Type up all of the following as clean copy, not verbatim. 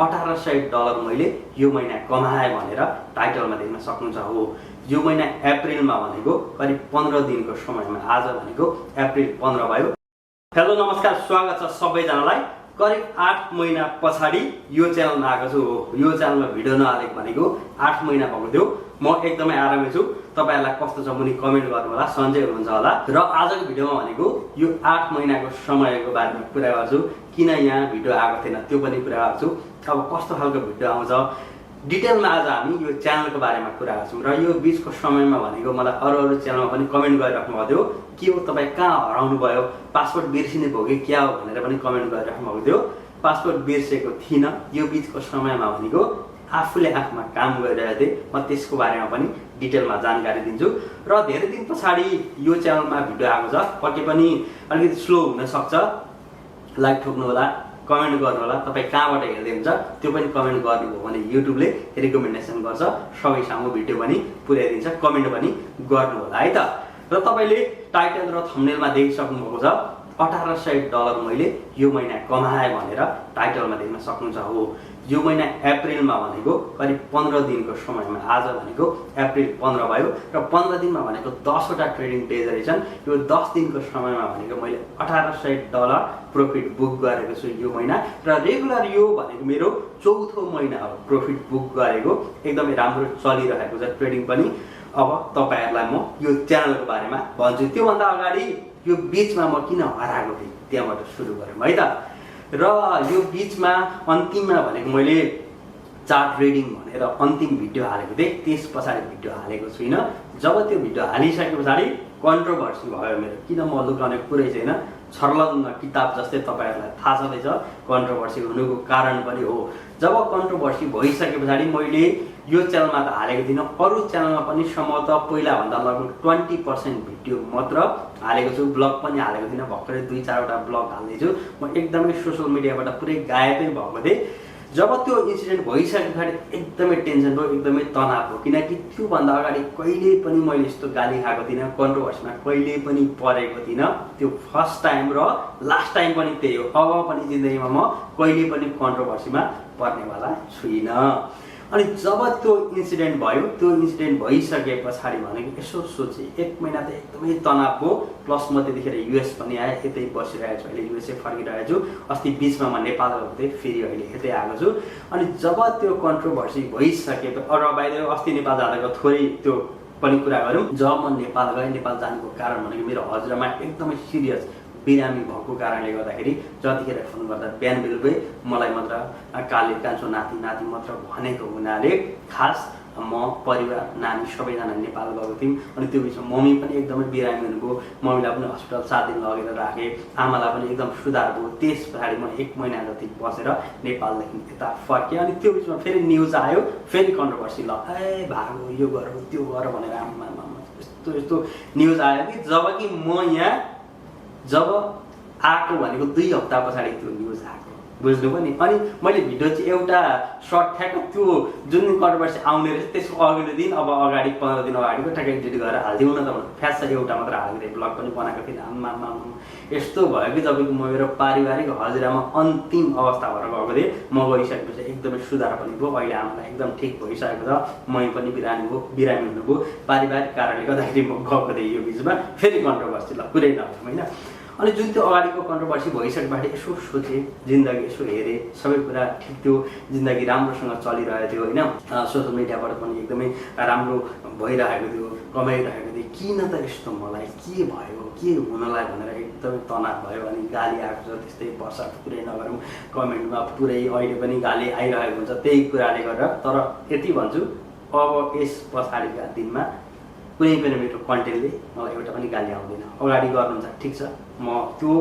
$1800 मैले यो महिना कमाए भनेर टाइटलमा देख्न सक्नुहुन्छ। हो, यो महिना अप्रिलमा भनेको करिब 15 दिनको समयमा, आज भनेको अप्रिल 15 भयो। हेलो नमस्कार, स्वागत छ सबैजनालाई। करिब 8 महिना पछाडि यो च्यानलमा आएको छु। यो च्यानलमा भिडियो नहालेको भनेको 8 महिना भएको थियो। म एकदमै आरामै छु। तपाईहरुलाई कस्तो छ मुनि कमेन्ट गर्नु होला, सन्चै हुनुहुन्छ होला। र आजको भिडियोमा भनेको यो 8 महिनाको समयको बारेमा कुरा गर्छु। किन यहाँ भिडियो आएको थिएन त्यो पनि कुरा गर्छु। अब कस्तो खालको भिडियो आउँछ डिटेलमा आज हामी यो च्यानलको बारेमा कुरा गर्छौं। र यो बीचको समयमा भनेको मलाई अरु च्यानलमा पनि कमेन्ट गरिराख्नु भएको थियो, के हो तपाई कहाँ हराउनु भयो, पासपोर्ट बिर्सिने भयो कि क्या हो भनेर पनि कमेन्ट गरिराख्नु भएको थियो। पासपोर्ट बिर्सेको थिइन। यो बीचको समयमा भनेको आफूले आफूमा काम गरिरहेको थिएँ। म त्यसको बारेमा पनि डिटेलमा जानकारी दिन्छु। र धेरै दिन पछाडि यो च्यानलमा भिडियो आएको छ। पक्कै पनि अलिकति स्लो हुन सक्छ। लाइक ठोक्नु होला, कमेन्ट गर्नु होला। तपाई कहाँबाट हेर्दै हुन्छ त्यो पनि कमेन्ट गर्नुभयो भने युट्युबले रिकमेन्डेसन गर्छ, सबैसँग भिडियो पनि पुर्याइदिन्छ। कमेन्ट पनि गर्नु होला है त। र तपाईले टाइटल र थम्बनेलमा देखिसक्नु भएको छ $1800 मैले यो महिना कमाए भनेर टाइटलमा देख्न सक्नुहुन्छ। हो, यो महिना अप्रिलमा भनेको करिब 15 दिनको समयमा, आज भनेको अप्रिल 15 भयो। र 15 दिनमा भनेको 10 वटा ट्रेडिङ डेज रहेछन्। यो 10 दिनको समयमा भनेको मैले $1800 प्रॉफिट बुक गरेको छु यो महिना। र रेगुलर यो भनेको मेरो चौथो महिना हो प्रॉफिट बुक गरेको। एकदमै राम्रो चलिरहेको छ ट्रेडिङ पनि। अब तपाईहरुलाई म यो च्यानलको बारेमा भन्छु। त्यो भन्दा अगाडि यो बीचमा म किन हराएको थिएँ त्यहाँबाट सुरु गरौँ है त। र यो बीचमा अन्तिममा भनेको मैले चार्ट ट्रेडिङ भनेर अन्तिम भिडियो हालेको थिएँ। त्यस पछाडि भिडियो हालेको छुइनँ। जब त्यो भिडियो हालिसके पछाडि कन्ट्रोभर्सी भयो मेरो। किन म लुकाउने कुरै छैन, छर्लङ्ग किताब जस्तै तपाईहरुलाई थाहा छँदैछ कन्ट्रोभर्सी हुनुको कारण पनि हो। जब कन्ट्रोभर्सी भइसके पछाडि मैले यो च्यानलमा त हालेको थिइनँ, अरु च्यानलमा पनि सम्भवतः पहिला भन्दा लगभग 20% भिडियो मात्र हालेको छु। ब्लग पनि हालेको थिइनँ, भर्खरै 2-4 वटा ब्लग हाल्दैछु। म एकदमै सोशल मिडियाबाट पुरै गायबै भएको थिएँ। जब त्यो इन्सिडेन्ट भइसकेपछि एकदमै टेन्सन भयो, एकदमै तनाव भयो। किनकि त्यो भन्दा अगाडि कहिले पनि मैले यस्तो गाली खाएको थिइनँ, कन्ट्रोभर्सीमा कहिले पनि परेको थिइनँ। त्यो फर्स्ट टाइम र लास्ट टाइम पनि त्यही हो। अब पनि जिन्दगीमा म कहिले पनि कन्ट्रोभर्सीमा पर्नेवाला छुइनँ। अनि जब त्यो इन्सिडेन्ट भयो, त्यो इन्सिडेन्ट भइसके पछाडि भनेको यसो सोचे 1 महिना त एकदमै तनाव भयो। प्लस म त्यतिखेर युएस पनि आए, यतै बसिरहेको छु। अहिले युएसए फर्किरहेको छु। अस्ति बीचमा म नेपाल गएको थिएँ, फेरि अहिले यतै आएको छु। अनि जब त्यो कन्ट्रोभर्सी भइसके अरू बाहिर अस्ति नेपाल जाँदाको थोरै त्यो पनि कुरा गरौँ। जब म नेपाल गएँ, नेपाल जानुको कारण भनेको मेरो हजुरआमा एकदमै सिरियस बिरामी भएको कारणले गर्दाखेरि जतिखेर फोन गर्दा बिहान बेलुकै मलाई मात्र काले कान्छो नाति मात्र भनेको हुनाले खास म परिवार नानी सबैजना नेपाल गएको थियौँ। अनि त्यो बिचमा मम्मी पनि एकदमै बिरामी हुनुभयो। मम्मीलाई पनि हस्पिटल 7 दिन लगेर राखेँ। आमालाई पनि एकदम सुधार भयो। त्यस पछाडि म 1 महिना जति बसेर नेपालदेखि यता फर्केँ। अनि त्यो बिचमा फेरि न्युज आयो, फेरि कन्ट्रोभर्सी ल भागो, यो गर त्यो गर भनेर आमा यस्तो न्युज आयो कि जबकि म यहाँ जब आएको भनेको 2 हप्ता पछाडि त्यो न्युज आएको, बुझ्नु पनि। अनि मैले भिडियो चाहिँ एउटा सर्ट ठ्याक्क त्यो जुन कन्ट्रोभर्सी आउने रहेछ त्यसको अघिल्लो दिन, अब अगाडि 15 दिन अगाडिको ठ्याक्क एडिट गरेर हालिदिउँ न त भनेर फ्यास एउटा मात्र हालेको थिएँ। ब्लग पनि बनाएको थिएँ। आम्मा यस्तो भयो कि जबकि म मेरो पारिवारिक हजुरआमा अन्तिम अवस्था भएर गएको थिएँ। म गइसकेपछि एकदमै सुधार पनि भयो। अहिले आमालाई एकदम ठिक भइसकेको छ। मम्मी पनि बिरामी हुनुभयो। पारिवारिक कारणले गर्दाखेरि म गएको थिएँ। यो बिचमा फेरि कन्ट्रोभर्सी ल पुरै नभए होइन। अनि जुन त्यो अगाडिको कन्ट्रोभर्सी भइसकेपछि यसो सोचेँ, जिन्दगी यसो हेरेँ, सबै कुरा ठिक थियो, जिन्दगी राम्रोसँग चलिरहेको थियो होइन। सोसियल मिडियाबाट पनि एकदमै राम्रो भइरहेको थियो, कमाइरहेको थिएँ। किन त यस्तो मलाई के भयो, के हुनलाई भनेर एकदमै तनाव भयो। अनि गाली आएको छ, त्यस्तै वर्षा पुरै नगरौँ, कमेन्टमा पुरै अहिले पनि गाली आइरहेको हुन्छ त्यही कुराले गर्दा। तर यति भन्छु, अब यस पछाडिका दिनमा कुनै पनि मेरो कन्टेन्टले मलाई एउटा पनि गाली आउँदैन। अगाडि गर्नुहुन्छ ठिक छ, म त्यो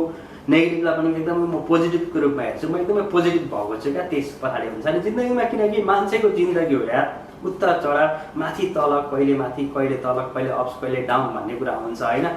नेगेटिभलाई पनि एकदमै म पोजिटिभको रूपमा हेर्छु। म एकदमै पोजिटिभ भएको छु क्या त्यस पछाडि हुन्छ नि जिन्दगीमा। किनकि मान्छेको जिन्दगी हो यार, उतार चढाव, माथि तल, कहिले माथि कहिले तल, कहिले अप्स कहिले डाउन भन्ने कुरा हुन्छ होइन।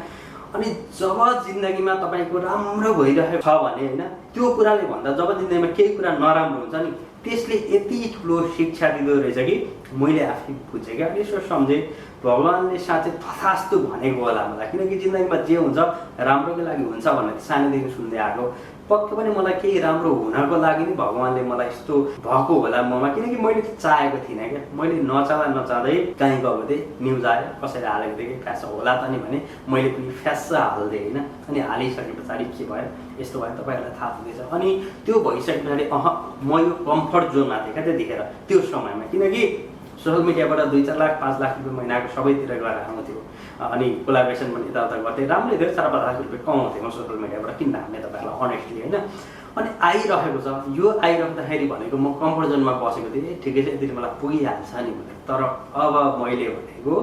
अनि जब जिन्दगीमा तपाईको राम्रो भइरहेको छ भने होइन, त्यो कुराले भन्दा जब जिन्दगीमा केही कुरा नराम्रो हुन्छ नि त्यसले यति ठुलो शिक्षा दिँदो रहेछ कि मैले आफै बुझेँ क्या। यसो सम्झेँ भगवानले साँच्चै तथास्तु भनेको होला मलाई। किनकि जिन्दगीमा जे हुन्छ राम्रोको लागि हुन्छ भनेर सानैदेखि सुन्दै आएको। पक्कै पनि मलाई केही राम्रो हुनको लागि नि भगवानले मलाई यस्तो भएको होला ममा, किनकि मैले त चाहेको थिइनँ क्या। मैले नचाहँदै कहीँ गएको थिएँ, न्युज आयो, कसैले हालेको थिएँ कि फ्यास होला त नि भने मैले पनि फ्यास हालिदिएँ होइन। अनि हालिसके पछाडि के भयो, यस्तो भयो, तपाईँहरूलाई थाहा हुँदैछ। अनि त्यो भइसके पछाडि म यो कम्फर्ट जोनमा थिएँ क्या त्यतिखेर त्यो समयमा, किनकि सोसियल मिडियाबाट 2-4 लाख 5 लाख रुपियाँ महिनाको सबैतिर गएर आउँथ्यो। अनि कोलाबरेसन पनि यताउता गर्थेँ, राम्रै थियो, 4-5 लाख रुपियाँ कमाउँथेँ म सोसियल मिडियाबाट, किन हाल्ने तपाईँहरूलाई अनेस्टली होइन। अनि आइरहेको छ, यो आइरहँदाखेरि भनेको म कम्फर्ट जोनमा बसेको थिएँ, ठिकै छ यति मलाई पुगिहाल्छ नि भनेर। तर अब मैले भनेको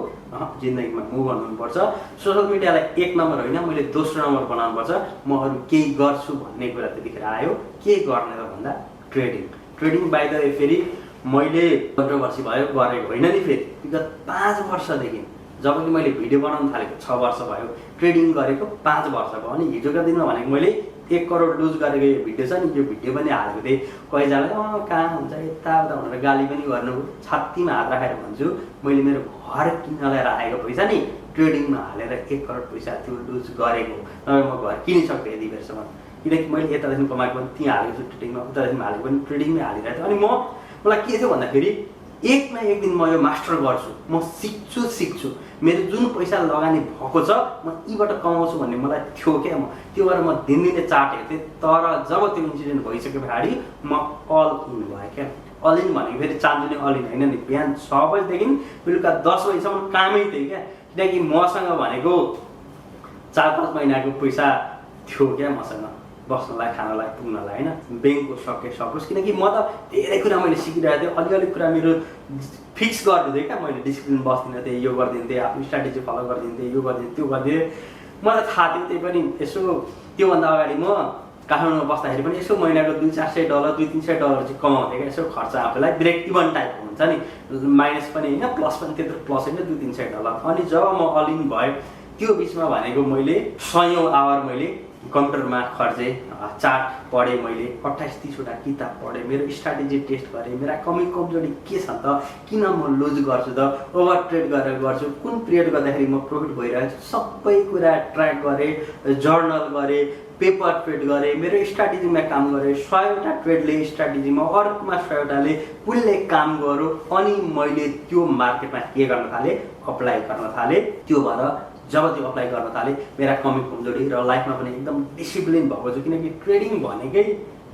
जिन्दगीमा मुभ गर्नुपर्छ, सोसियल मिडियालाई 1 नम्बर होइन मैले दोस्रो नम्बर बनाउनुपर्छ, म अरू केही गर्छु भन्ने कुरा त्यतिखेर आयो। के गर्ने त भन्दा ट्रेडिङ बाइ द वे फेरि मैले कन्ट्रोभर्सी भयो गरेको होइन नि। फेरि विगत 5 वर्षदेखि जब कि मैले भिडियो बनाउन थालेको 6 वर्ष भयो, ट्रेडिङ गरेको 5 वर्ष भयो। अनि हिजोका दिनमा भनेको मैले 1 करोड लुज गरेको यो भिडियो छ नि, यो भिडियो पनि हालेको थिएँ। कहिलेजाले कहाँ हुन्छ यताउता भनेर गाली पनि गर्नुभयो। छातीमा हात राखेर भन्छु, मैले मेरो घर किन्नलाई राखेको पैसा नि ट्रेडिङमा हालेर 1 करोड पैसा त्यो लुज गरेको, नभए म घर किनिसक्थेँ यति बेरसम्म। किनकि मैले यतादेखि कमाएको पनि त्यहाँ हालेको छु ट्रेडिङमा, उतादेखि हालेको पनि ट्रेडिङमै हालिरहेको थिएँ। अनि मलाई के थियो भन्दाखेरि एक न एक दिन म यो मास्टर गर्छु, म सिक्छु, मेरो जुन पैसा लगानी भएको छ म यीबाट कमाउँछु भन्ने मलाई थियो क्या। त्यो भएर म दिनदिनै चार्ट हेर्थेँ। तर जब त्यो इन्सिडेन्ट भइसके पछाडि म अल इन भएँ क्या। अल इन भनेको फेरि चान्जुने अल इन होइन नि, बिहान 6 बजीदेखि बेलुका 10 बजीसम्म कामै थिएँ क्या। किनकि मसँग भनेको 4-5 महिनाको पैसा थियो क्या मसँग, बस्नलाई खानलाई पुग्नलाई होइन। ब्याङ्कको सकोस्, किनकि म त धेरै कुरा मैले सिकिरहेको थिएँ। अलिअलि कुरा मेरो फिक्स गरिदिँदै क्या, मैले डिसिप्लिन बस्दिनँ थिएँ, यो गरिदिन्थेँ, आफ्नो स्ट्राटेजी फलो गरिदिन्थेँ, यो गरिदिन्थेँ त्यो गरिदिएँ। मलाई थाहा थियो। त्यही पनि यसो त्योभन्दा अगाडि म काठमाडौँमा बस्दाखेरि पनि यसो महिनाको $200-400 $200-300 चाहिँ कमाउँथेँ क्या। यसो खर्च आफूलाई ब्रेक इभन टाइपको हुन्छ नि, माइनस पनि होइन प्लस पनि, त्यत्रो प्लस होइन $200-300। अनि जब म अल इन भएँ त्यो बिचमा भनेको मैले 100औं आवर मैले कम्प्युटरमा खर्चेँ, चार्ट पढेँ, मैले 28-30वटा किताब पढेँ, मेरो स्ट्राटेजी टेस्ट गरेँ, मेरा कमजोरी के छ त, किन म लुज गर्छु त, ओभर ट्रेड गरेर गर्छु, कुन पिरियड गर्दाखेरि म प्रफिट भइरहेको छु, सबै कुरा ट्र्याक गरेँ, जर्नल गरेँ, पेपर ट्रेड गरेँ, मेरो स्ट्राटेजीमा काम गरेँ। 100वटा ट्रेडले स्ट्राटेजीमा, अर्कोमा 100वटाले कुनले काम गर्यो। अनि मैले त्यो मार्केटमा के गर्न थालेँ, अप्लाई गर्न थालेँ। त्यो भएर जब त्यो अप्लाई गर्न थालेँ मेरा कमजोरी र लाइफमा पनि एकदम डिसिप्लिन भएको छु। किनकि ट्रेडिङ भनेकै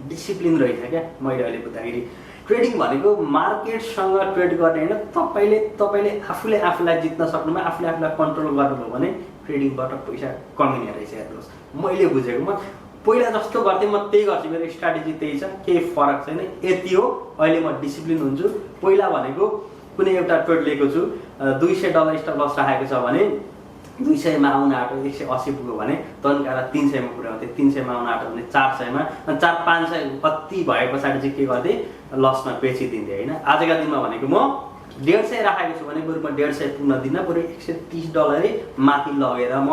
डिसिप्लिन रहेछ क्या। मैले अहिले बुझ्दाखेरि ट्रेडिङ भनेको मार्केटसँग ट्रेड गर्ने होइन, तपाईँले आफूले आफूलाई जित्न सक्नुमा, आफूले आफूलाई कन्ट्रोल गर्नुभयो भने ट्रेडिङबाट पैसा कमिने रहेछ। हेर्नुहोस्, मैले बुझेको म पहिला जस्तो गर्थेँ म त्यही गर्छु, मेरो स्ट्राटेजी त्यही छ, केही फरक छैन, यति हो। अहिले म डिसिप्लिन हुन्छु। पहिला भनेको कुनै एउटा ट्रेड लिएको छु, $200 स्टप लस राखेको छ भने 200मा आउन आँट्यो, 180 पुग्यो भने तन्काएर 300मा पुर्याउँथेँ, 300मा आउन आँट्यो भने 400मा, अनि 400-500 कति भए पछाडि चाहिँ के गर्थेँ, लसमा बेचिदिन्थेँ होइन। आजका दिनमा भनेको म 150 राखेको छु भने बरु म 150 पुग्न दिन्न, बरु $130 माथि लगेर म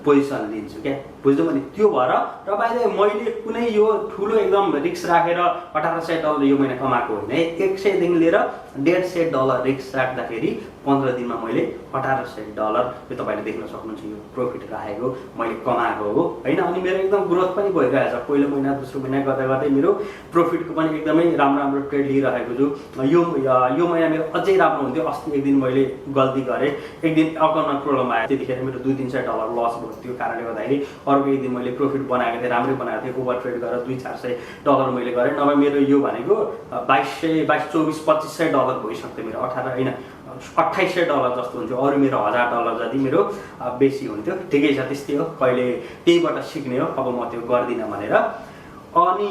पोजिसन लिन्छु क्या। बुझ्नु भने त्यो भएर र बाहिर मैले कुनै यो ठुलो एकदम रिस्क राखेर $1800 यो महिना कमाएको होइन है। 100देखि लिएर $150 रिस्क राख्दाखेरि 15 दिनमा मैले $1800 यो तपाईँले देख्न सक्नुहुन्छ, यो प्रफिट राखेको मैले कमाएको हो होइन। अनि मेरो एकदम ग्रोथ पनि भइरहेछ। पहिलो महिना दोस्रो महिना गर्दा गर्दै मेरो प्रफिटको पनि एकदमै राम्रो ट्रेड लिइरहेको छु। यो महिना मेरो अझै राम्रो हुन्थ्यो। अस्ति एक दिन मैले गल्ती गरेँ, एक दिन अकाउन्टमा प्रब्लम आयो, त्यतिखेर मेरो $200-300 लस भयो। त्यो कारणले गर्दाखेरि अर्को एक दिन मैले प्रफिट बनाएको थिएँ, राम्रै बनाएको थिएँ, ओभर ट्रेड गरेर $200-400 मैले गरेँ। नभए मेरो यो भनेको $2200, $2400-2500 भइसक्थ्यो मेरो, 18 होइन $2800 जस्तो हुन्थ्यो। अरू मेरो $1000 जति मेरो बेसी हुन्थ्यो। ठिकै छ, त्यस्तै हो, कहिले त्यहीबाट सिक्ने हो। अब म त्यो गर्दिनँ भनेर। अनि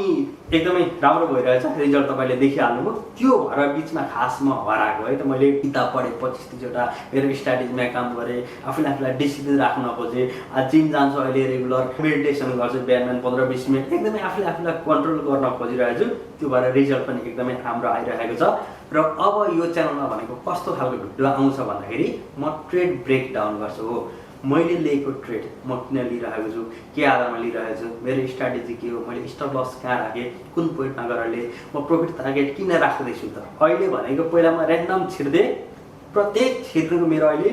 एकदमै राम्रो भइरहेछ, रिजल्ट तपाईँले देखिहाल्नुभयो। त्यो भएर बिचमा खास म हराएको है त। मैले किताब पढेँ 25-30वटा, मेरो स्ट्राटेजीमा काम गरेँ, आफूलाई डिसिप्लिन राख्न खोजेँ, जिम जान्छु अहिले रेगुलर, मेडिटेसन गर्छु बिहान 15-20 मिनट, एकदमै आफूलाई कन्ट्रोल गर्न खोजिरहेको छु। त्यो भएर रिजल्ट पनि एकदमै राम्रो आइरहेको छ। र अब यो च्यानलमा भनेको कस्तो खालको भिडियो आउँछ भन्दाखेरि म ट्रेड ब्रेकडाउन गर्छु हो। मैले लिएको ट्रेड म किन लिइरहेको छु, के आधारमा लिइरहेको छु, मेरो स्ट्राटेजी के हो, मैले स्टप लस कहाँ राखेँ, कुन पोइन्टमा गरेर लिएँ, म प्रफिट टार्गेट किन राख्दैछु त। अहिले भनेको पहिला म ऱ्यान्डम छिर्दै, प्रत्येक क्षेत्रको मेरो अहिले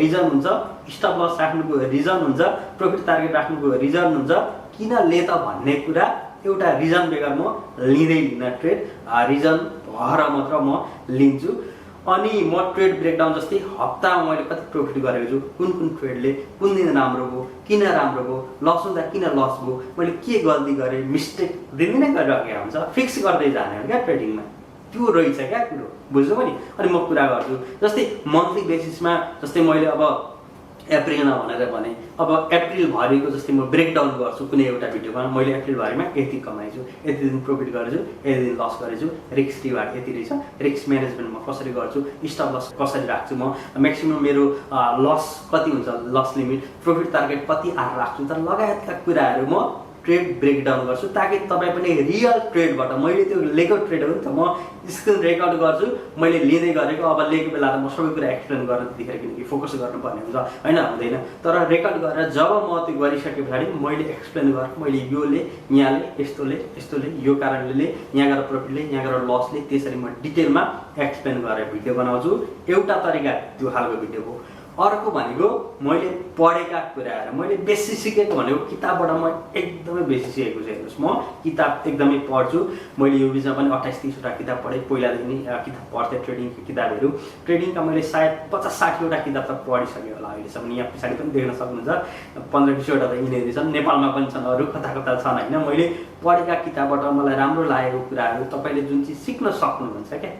रिजन हुन्छ, स्टप लस राख्नुको रिजन हुन्छ, प्रफिट टार्गेट राख्नुको रिजन हुन्छ, किन ले त भन्ने कुरा एउटा रिजन बेगर म लिँदैन ट्रेड, रिजन भएर मात्र म लिन्छु। अनि म ट्रेड ब्रेकडाउन जस्तै हप्तामा मैले कति प्रफिट गरेको छु, कुन ट्रेडले कुन दिन राम्रो भयो, किन राम्रो भयो, लस हुँदा किन लस भयो, मैले के गल्ती गरेँ, मिस्टेक दिनदिनै गरिरहेको हुन्छ, फिक्स गर्दै जाने हो क्या ट्रेडिङमा। त्यो रहेछ क्या कुरो, बुझ्नु पनि। अनि म कुरा गर्छु जस्तै मन्थली बेसिसमा, जस्तै मैले अब अप्रिलमा भनेर भने, अब अप्रिलभरिको जस्तै म ब्रेकडाउन गर्छु कुनै एउटा भिडियोमा, मैले अप्रिलभरिमा यति कमाइछु, यति दिन प्रफिट गरेछु, यति दिन लस गरेछु, रिस्क रिवार्ड यति रहेछ, रिस्क म्यानेजमेन्ट म कसरी गर्छु, स्टप लस कसरी राख्छु, म म्याक्सिमम मेरो लस कति हुन्छ, लस लिमिट, प्रफिट टार्गेट कति आएर राख्छु, त लगायतका कुराहरू म ट्रेड ब्रेकडाउन गर्छु, ताकि तपाईँ पनि रियल ट्रेडबाट, मैले त्यो लिएको ट्रेड हो नि त, म स्क्रिन रेकर्ड गर्छु, मैले लिँदै गरेको, अब लिएको बेला त म सबै कुरा एक्सप्लेन गरेर देखेर, किनकि फोकस गर्नुपर्ने हुन्छ होइन, हुँदैन। तर रेकर्ड गरेर जब म त्यो गरिसके पछाडि मैले एक्सप्लेन गरेँ, मैले योले यहाँले यस्तोले यो कारणले यहाँ गएर प्रफिटले यहाँ गएर लसले, त्यसरी म डिटेलमा एक्सप्लेन गरेर भिडियो बनाउँछु। एउटा तरिका त्यो खालको भिडियो हो। अर्को भनेको मैले पढेका कुराहरू, मैले बेसी सिकेको भनेको किताबबाट म एकदमै बेसी सिकेको छु। हेर्नुहोस्, म किताब एकदमै पढ्छु। मैले यो बिचमा पनि 28-30वटा किताब पढेँ, पहिलादेखि नै किताब पढ्थेँ, ट्रेडिङको किताबहरू। ट्रेडिङका मैले सायद 50-60वटा किताब त पढिसकेँ होला अहिलेसम्म। यहाँ पछाडि पनि देख्न सक्नुहुन्छ 15-20वटा त यिनीहरू छन्, नेपालमा पनि छन्, अरू कता छन् होइन। मैले पढेका किताबबाट मलाई राम्रो लागेको कुराहरू तपाईँले जुन चाहिँ सिक्न सक्नुहुन्छ क्या,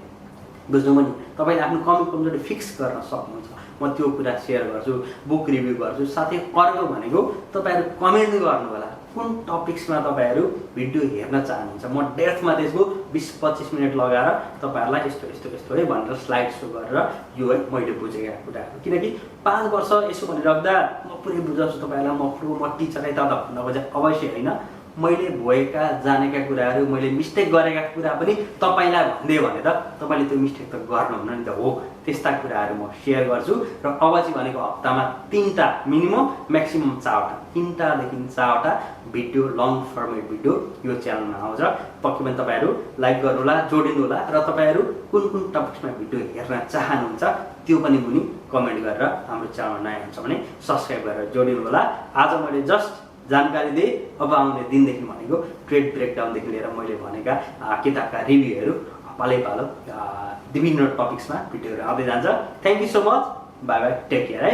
बुझ्नु पनि, तपाईँले आफ्नो कमी कमजोरी फिक्स गर्न सक्नुहुन्छ। म त्यो कुरा सेयर गर्छु, बुक रिभ्यू गर्छु। साथै अर्को भनेको तपाईँहरू कमेन्ट गर्नु होला, कुन टपिक्समा तपाईँहरू भिडियो हेर्न चाहनुहुन्छ। म डेप्थमा त्यसको 20-25 मिनट लगाएर तपाईँहरूलाई यस्तो है भनेर स्लाइड सो गरेर यो है मैले बुझेका कुराहरू, किनकि 5 वर्ष यसो भनिराख्दा म पुरै बुझाउँछु तपाईँहरूलाई, म टिचर है त भन्दा खोजे अवश्य होइन। मैले भएका जानेका कुराहरू, मैले मिस्टेक गरेका कुरा पनि तपाईँलाई भनिदिएँ भने त तपाईँले त्यो मिस्टेक त गर्नुहुन्न नि त। हो, त्यस्ता कुराहरू म सेयर गर्छु। र अब चाहिँ भनेको हप्तामा 3टा मिनिमम, म्याक्सिमम 4वटा, 3टादेखि 4वटा भिडियो, लङ फर्मेट भिडियो यो च्यानलमा आउँछ। पक्कै पनि तपाईँहरू लाइक गर्नुहोला, जोडिनु होला, र तपाईँहरू कुन टपिक्समा भिडियो हेर्न चाहनुहुन्छ त्यो पनि मुनि कमेन्ट गरेर, हाम्रो च्यानल नयाँ हुन्छ भने सब्सक्राइब गरेर जोडिनु होला। आज मैले जस्ट जानकारी दिए। अब आउने दिनदेखि भनेको ट्रेड ब्रेकडाउनदेखि लिएर मैले भनेका किताबका रिभ्यूहरू पालो विभिन्न टपिक्समा भिडियोहरू आउँदै जान्छ। Thank you so much, bye bye, take care है।